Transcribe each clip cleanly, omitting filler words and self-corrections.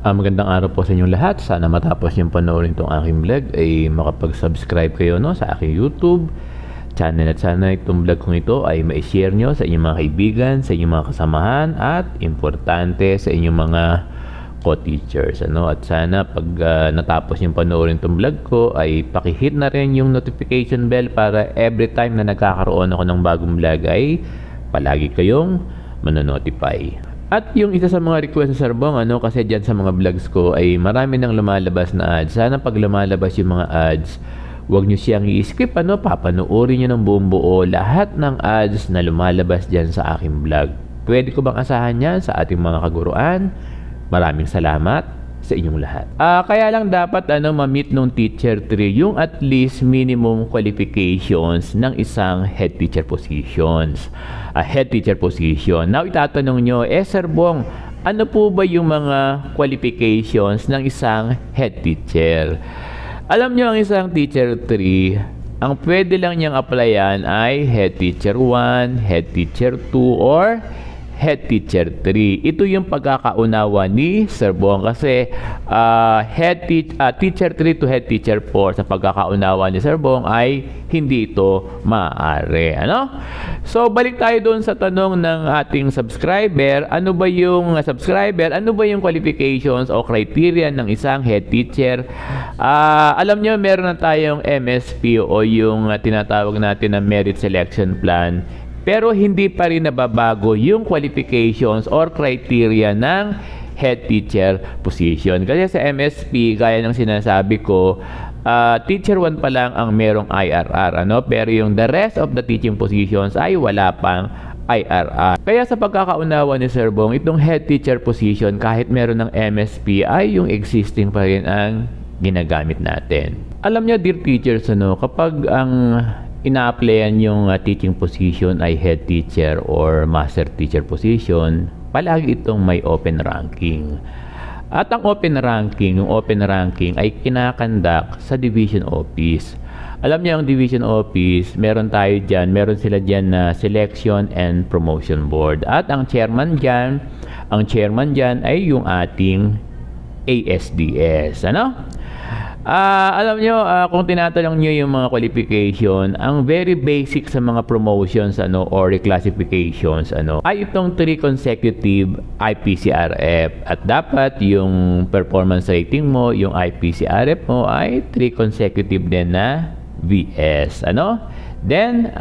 Magandang araw po sa inyong lahat. Sana matapos yung panoorin itong aking vlog ay makapag-subscribe kayo sa aking YouTube channel, at sana itong vlog kong ito ay ma-share nyo sa inyong mga kaibigan, sa inyong mga kasamahan, at importante sa inyong mga co-teachers. At sana pag natapos yung panoorin itong vlog ko ay pakihit na rin yung notification bell para every time na nagkakaroon ako ng bagong vlog ay palagi kayong manonotify. At yung isa sa mga request sa Sir Bong, kasi dyan sa mga vlogs ko ay marami nang lumalabas na ads. Sana pag lumalabas yung mga ads, huwag nyo siyang i-skip, papanoorin nyo ng buong buo lahat ng ads na lumalabas dyan sa aking vlog. Pwede ko bang asahan yan sa ating mga kaguruan? Maraming salamat sa inyong lahat. Kaya lang dapat ma-meet nung teacher 3 yung at least minimum qualifications ng isang head teacher positions. Head teacher position. Now itatanong nyo, Sir Bong, ano po ba yung mga qualifications ng isang head teacher? Alam nyo, ang isang teacher 3, ang pwede lang niyang applyan ay head teacher 1, head teacher 2, or head teacher 3. Ito yung pagkakaunawa ni Sir Bong kasi teacher 3 to head teacher 4 sa pagkakaunawa ni Sir Bong ay hindi ito maaari. So balik tayo doon sa tanong ng ating subscriber. Ano ba yung qualifications o criteria ng isang head teacher? Alam nyo, meron na tayong MSP o yung tinatawag natin na merit selection plan. Pero hindi pa rin nababago yung qualifications or criteria ng head teacher position. Kasi sa MSP, gaya ng sinasabi ko, teacher 1 pa lang ang merong IRR. Pero yung the rest of the teaching positions ay wala pang IRR. Kaya sa pagkakaunawa ni Sir Bong, itong head teacher position, kahit meron ng MSP, ay yung existing pa rin ang ginagamit natin. Alam nyo, dear teachers, kapag ang ina-applyan yung teaching position ay head teacher or master teacher position, palagi itong may open ranking. At ang open ranking ay kinakandak sa division office. Alam niyo, ang division office, meron sila dyan na selection and promotion board. At ang chairman dyan ay yung ating ASDS. Alam nyo, kung tinatanong nyo yung mga qualification, ang very basic sa mga promotions or reclassifications ay itong 3 consecutive IPCRF, at dapat yung performance rating mo, yung IPCRF mo ay 3 consecutive din na VS. Then,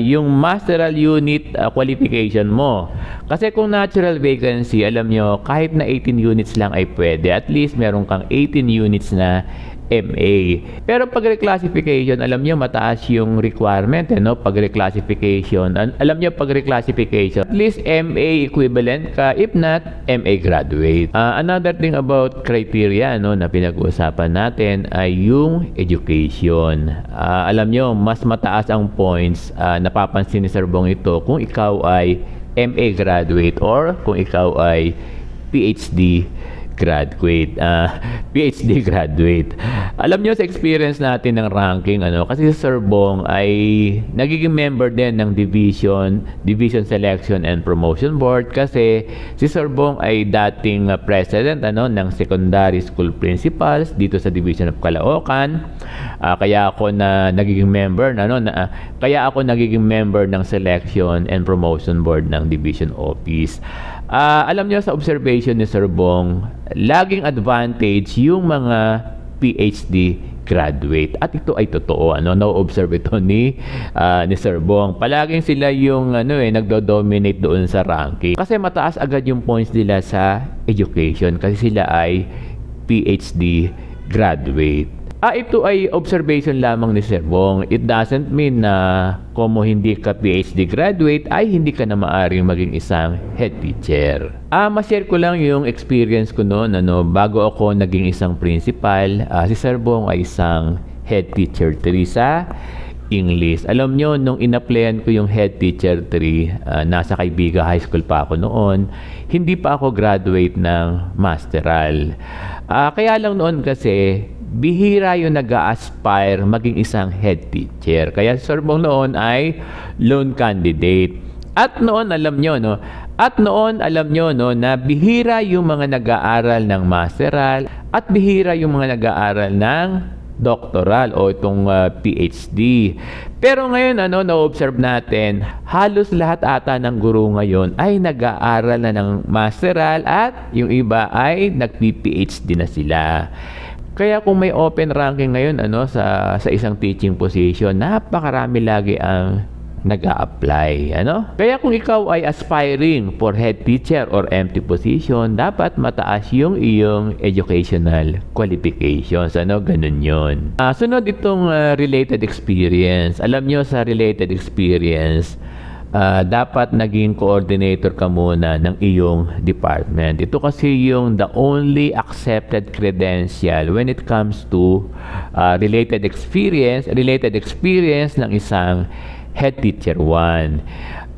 yung masteral unit qualification mo. Kasi kung natural vacancy, alam nyo, kahit na 18 units lang ay pwede. At least meron kang 18 units na MA. Pero pag reclassification, alam nyo, mataas yung requirement. Pag reclassification, at least MA equivalent ka, if not, MA graduate. Another thing about criteria na pinag-uusapan natin ay yung education. Alam nyo, mas mataas ang points, napapansin ni Sir Bong ito, kung ikaw ay MA graduate or kung ikaw ay PhD graduate. Alam nyo, sa experience natin ng ranking, kasi si Sir Bong ay nagiging member din ng Division Selection and Promotion Board, kasi si Sir Bong ay dating president ng secondary school principals dito sa Division of Caloocan. Kaya ako nagiging member ng Selection and Promotion Board ng Division Office. Alam nyo, sa observation ni Sir Bong, laging advantage yung mga PhD graduate. At ito ay totoo. Na-observe ito ni Sir Bong. Palaging sila yung nagdo-dominate doon sa ranking. Kasi mataas agad yung points nila sa education. Kasi sila ay PhD graduate. Ito ay observation lamang ni Sir Bong. It doesn't mean na kung hindi ka PhD graduate ay hindi ka na maaaring maging isang head teacher. Ma-share ko lang yung experience ko noon bago ako naging isang principal. Si Sir Bong ay isang head teacher 3 sa English. Alam nyo, nung in-applyan ko yung head teacher 3, nasa Kaibiga High School pa ako noon, hindi pa ako graduate ng masteral. Kaya lang noon kasi bihira yung nag-a-aspire maging isang head teacher. Kaya si Sir Bong noon ay lone candidate. At noon, alam nyo, At noon, alam nyo, no, na bihira yung mga nag-aaral ng masteral at bihira yung mga nag-aaral ng doctoral o itong PhD. Pero ngayon, na-observe natin, halos lahat ata ng guro ngayon ay nag-aaral na ng masteral at yung iba ay nag-PhD na sila. Kaya kung may open ranking ngayon sa isang teaching position, napakarami lagi ang nag-a-apply, Kaya kung ikaw ay aspiring for head teacher or empty position, dapat mataas yung iyong educational qualifications, ganun yun. Sunod itong related experience. Alam nyo, sa related experience, dapat naging coordinator ka muna ng iyong department. Ito kasi yung the only accepted credential when it comes to related experience ng isang head teacher 1.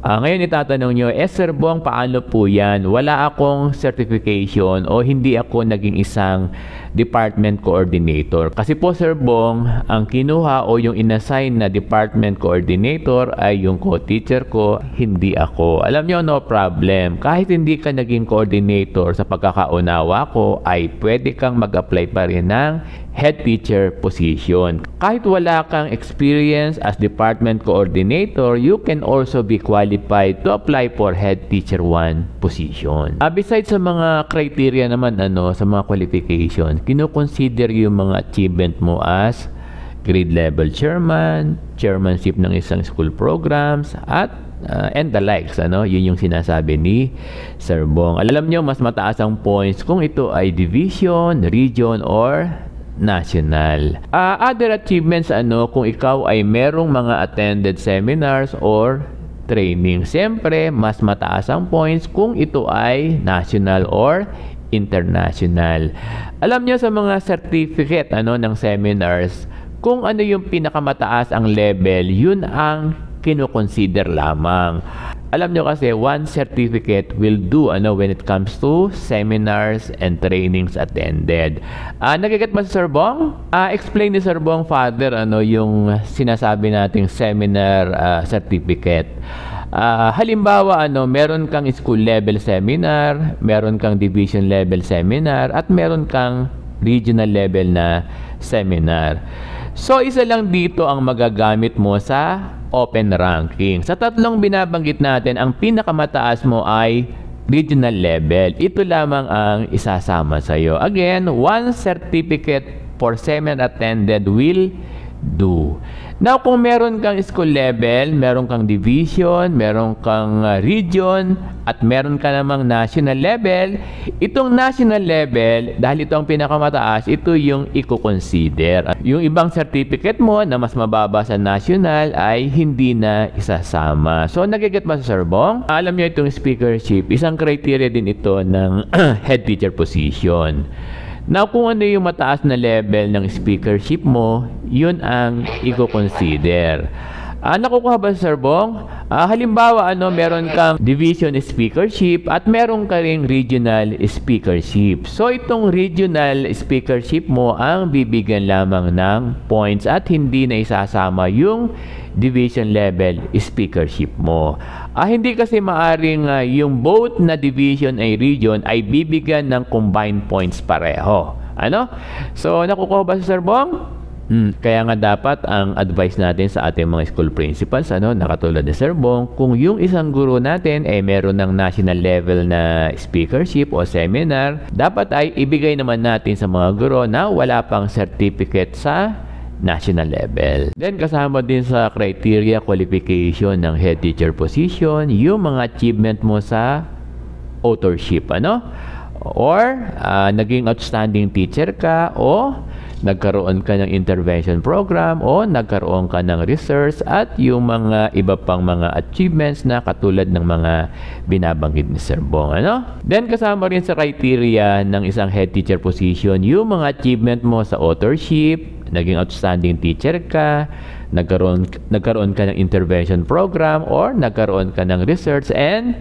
Ngayon itatanong nyo, Sir Bong, paano po yan? Wala akong certification o hindi ako naging isang department coordinator. Kasi po, Sir Bong, ang kinuha o yung inassign na department coordinator ay yung co-teacher ko, hindi ako. Alam nyo, no problem. Kahit hindi ka naging coordinator, sa pagkakaunawa ko, ay pwede kang mag-apply pa rin ng head teacher position. Kahit wala kang experience as department coordinator, you can also be qualified to apply for head teacher 1 position. Besides sa mga criteria naman, sa mga qualification, kinukonsider yung mga achievement mo as grade level chairman, chairmanship ng isang school programs, at and the likes, yun yung sinasabi ni Sir Bong. Alam nyo, mas mataas ang points kung ito ay division, region, or national. Other achievements, kung ikaw ay merong mga attended seminars or training. Siyempre, mas mataas ang points kung ito ay national or international. Alam niyo, sa mga certificate ng seminars, kung ano yung pinakamataas ang level, yun ang kinukonsider lamang. Alam nyo kasi, one certificate will do when it comes to seminars and trainings attended. Nagiget mo si Sir Bong? Explain ni Sir Bong, Father, yung sinasabi nating seminar certificate. Halimbawa, meron kang school level seminar, meron kang division level seminar, at meron kang regional level na seminar. So, isa lang dito ang magagamit mo sa open ranking. Sa tatlong binabanggit natin, ang pinakamataas mo ay regional level. Ito lamang ang isasama sa iyo. Again, one certificate for seminar attended will do. Now, kung meron kang school level, meron kang division, meron kang region, at meron ka namang national level, itong national level, dahil ito ang pinakamataas, ito yung i-consider. Yung ibang certificate mo na mas mababa sa national ay hindi na isasama. So, nagiget ba sa Sir Bong? Alam niyo itong speakership, isang criteria din ito ng head teacher position. Now, kung ano yung mataas na level ng speakership mo, yun ang i-consider. Nakukuha ba sa Sir Bong? Halimbawa, meron kang division speakership at meron ka ring regional speakership. So, itong regional speakership mo ang bibigyan lamang ng points at hindi na isasama yung division level speakership mo. Hindi kasi maaring yung both na division ay region ay bibigyan ng combined points pareho. So, nakukuha ba sa Sir Bong? Kaya nga dapat ang advice natin sa ating mga school principals, nakatulad ni Sir Bong, kung yung isang guro natin ay meron ng national level na speakership o seminar, dapat ay ibigay naman natin sa mga guro na wala pang certificate sa national level. Then, kasama din sa criteria qualification ng head teacher position, yung mga achievement mo sa authorship, or naging outstanding teacher ka, o nagkaroon ka ng intervention program, o nagkaroon ka ng research, at yung mga iba pang mga achievements na katulad ng mga binabanggit ni Sir Bong. Then, kasama rin sa criteria ng isang head teacher position, yung mga achievement mo sa authorship, naging outstanding teacher ka, nagkaroon ka ng intervention program, or nagkaroon ka ng research, and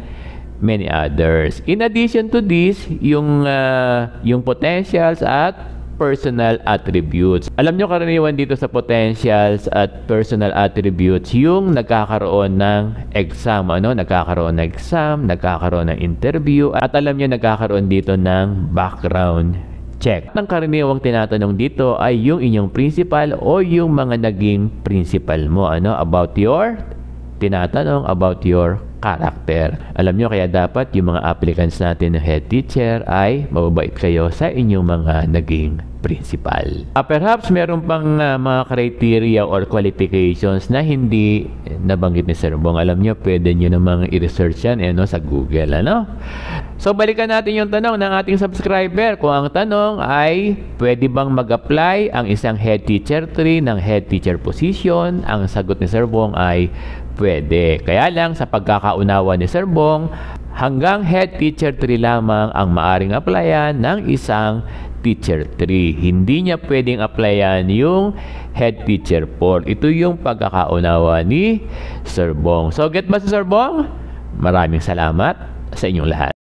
many others. In addition to this, yung potentials at personal attributes. Alam nyo, karaniwan dito sa potentials at personal attributes yung nagkakaroon ng exam, nagkakaroon ng exam, nagkakaroon ng interview, at alam nyo, nagkakaroon dito ng background check. Ang karaniwang tinatanong dito ay yung inyong principal o yung mga naging principal mo, tinatanong about your character. Alam nyo, kaya dapat yung mga applicants natin ng head teacher ay mababait kayo sa inyong mga naging principal. Perhaps meron pang mga criteria or qualifications na hindi nabanggit ni Sir Bong. Alam nyo, pwede nyo namang i-research yan sa Google. So, balikan natin yung tanong ng ating subscriber. Kung ang tanong ay, pwede bang mag-apply ang isang head teacher 3 ng head teacher position? Ang sagot ni Sir Bong ay, pwede. Kaya lang, sa pagkakaunawa ni Sir Bong, hanggang head teacher 3 lamang ang maaring applyan ng isang teacher 3. Hindi niya pwedeng applyan yung head teacher 4. Ito yung pagkakaunawa ni Sir Bong. So, get ba si Sir Bong? Maraming salamat sa inyong lahat.